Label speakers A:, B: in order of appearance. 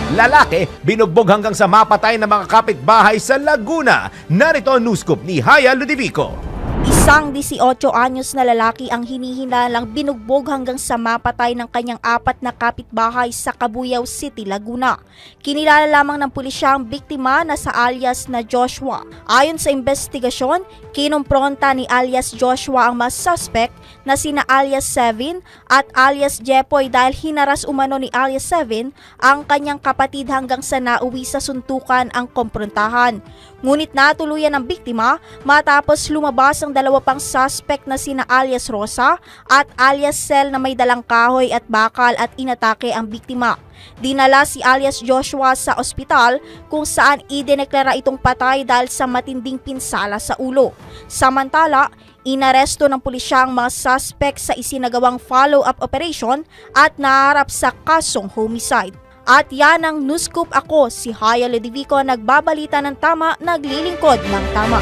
A: Lalaki, binugbog hanggang sa mapatay ng mga kapitbahay sa Laguna. Narito ang news scoop ni Haya Ludivico.
B: Isang 18 anyos na lalaki ang hinihinalang binugbog hanggang sa mapatay ng kanyang 4 na kapitbahay sa Cabuyao City, Laguna. Kinilala lamang ng pulisya ang biktima na sa alias na Joshua. Ayon sa investigasyon, kinumpronta ni alias Joshua ang mga suspect na sina alias 7 at alias Jepoy dahil hinaras umano ni alias 7 ang kanyang kapatid hanggang sa nauwi sa suntukan ang komprontahan. Ngunit natuluyan ng biktima matapos lumabas ang dalawa pang suspect na sina alias Rosa at alias Sel na may dalang kahoy at bakal at inatake ang biktima. Dinala si alias Joshua sa ospital kung saan idineklara itong patay dahil sa matinding pinsala sa ulo. Samantala, inaresto ng pulisya ang mga suspect sa isinagawang follow-up operation at naharap sa kasong homicide. At yan ang news scoop. Ako si Haya Ludivico, nagbabalita ng tama, naglilingkod ng tama.